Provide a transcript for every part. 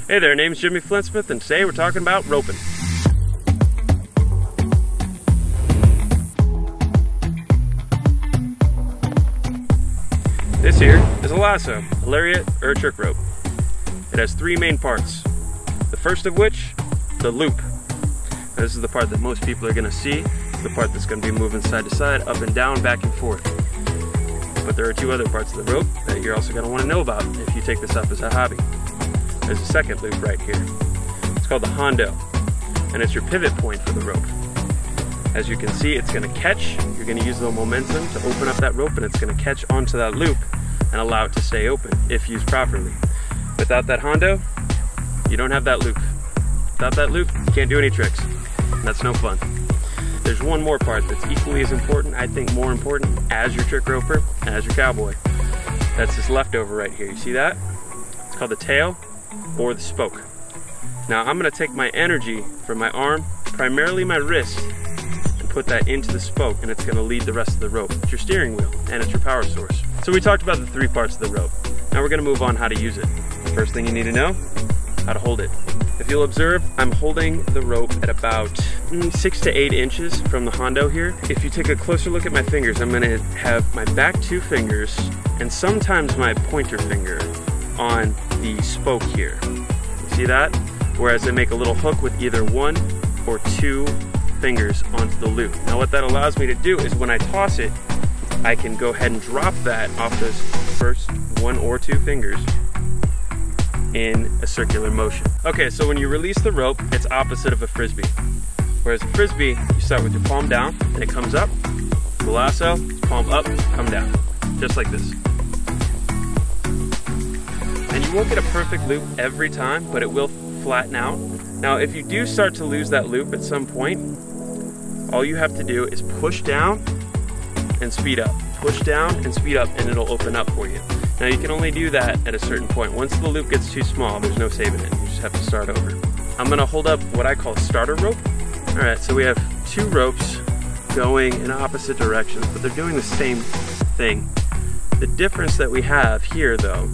Hey there, name's Jimmy Flint-Smith, and today we're talking about roping. This here is a lasso, a lariat, or a trick rope. It has three main parts. The first of which, the loop. Now, this is the part that most people are going to see. It's the part that's going to be moving side to side, up and down, back and forth. But there are two other parts of the rope that you're also going to want to know about if you take this up as a hobby. There's a second loop right here. It's called the hondo, and it's your pivot point for the rope. As you can see, it's going to catch. You're going to use the momentum to open up that rope, and it's going to catch onto that loop and allow it to stay open if used properly. Without that hondo, you don't have that loop. Without that loop, you can't do any tricks. That's no fun. There's one more part that's equally as important, I think more important, as your trick roper and as your cowboy. That's this leftover right here. You see that? It's called the tail or the spoke. Now I'm going to take my energy from my arm, primarily my wrist, and put that into the spoke, and it's going to lead the rest of the rope. It's your steering wheel and it's your power source. So we talked about the three parts of the rope. Now we're going to move on how to use it. The first thing you need to know, how to hold it. If you'll observe, I'm holding the rope at about 6 to 8 inches from the hondo here. If you take a closer look at my fingers, I'm going to have my back two fingers and sometimes my pointer finger on the spoke here. You see that? Whereas I make a little hook with either one or two fingers onto the loop. Now what that allows me to do is when I toss it, I can go ahead and drop that off those first one or two fingers in a circular motion. Okay, so when you release the rope, it's opposite of a frisbee. Whereas a frisbee, you start with your palm down, and it comes up. The lasso, palm up, come down. Just like this. And you won't get a perfect loop every time, but it will flatten out. Now, if you do start to lose that loop at some point, all you have to do is push down and speed up. Push down and speed up, and it'll open up for you. Now you can only do that at a certain point. Once the loop gets too small, there's no saving it. You just have to start over. I'm gonna hold up what I call a starter rope. All right, so we have two ropes going in opposite directions, but they're doing the same thing. The difference that we have here though,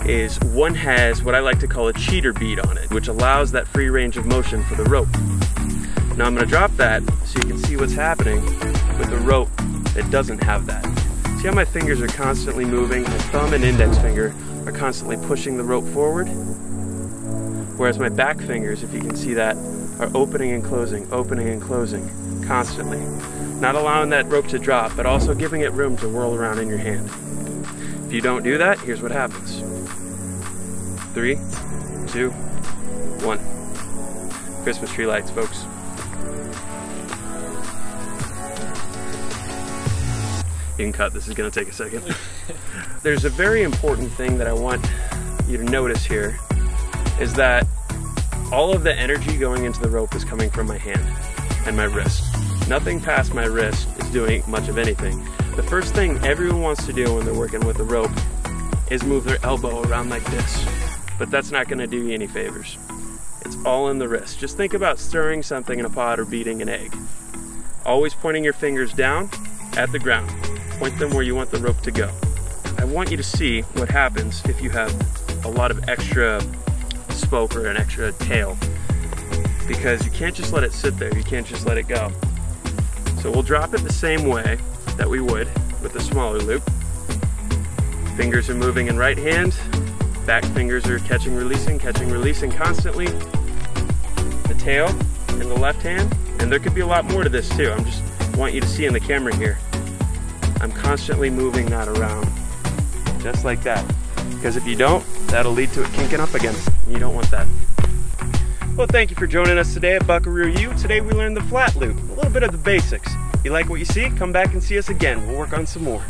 is one has what I like to call a cheater bead on it, which allows that free range of motion for the rope. Now I'm gonna drop that so you can see what's happening with the rope that doesn't have that. See how my fingers are constantly moving? My thumb and index finger are constantly pushing the rope forward. Whereas my back fingers, if you can see that, are opening and closing constantly. Not allowing that rope to drop, but also giving it room to whirl around in your hand. If you don't do that, here's what happens. 3, 2, 1. Christmas tree lights, folks. You can cut, this is gonna take a second. There's a very important thing that I want you to notice here, is that all of the energy going into the rope is coming from my hand and my wrist. Nothing past my wrist is doing much of anything. The first thing everyone wants to do when they're working with a rope is move their elbow around like this, but that's not gonna do you any favors. It's all in the wrist. Just think about stirring something in a pot or beating an egg. Always pointing your fingers down at the ground. Point them where you want the rope to go. I want you to see what happens if you have a lot of extra spoke or an extra tail, because you can't just let it sit there, you can't just let it go. So we'll drop it the same way that we would with the smaller loop. Fingers are moving in right hand, back fingers are catching, releasing constantly. The tail in the left hand, and there could be a lot more to this too. I'm just want you to see in the camera here. I'm constantly moving that around, just like that. Because if you don't, that'll lead to it kinking up again. You don't want that. Well, thank you for joining us today at Buckaroo U. Today we learned the flat loop, a little bit of the basics. You like what you see? Come back and see us again. We'll work on some more.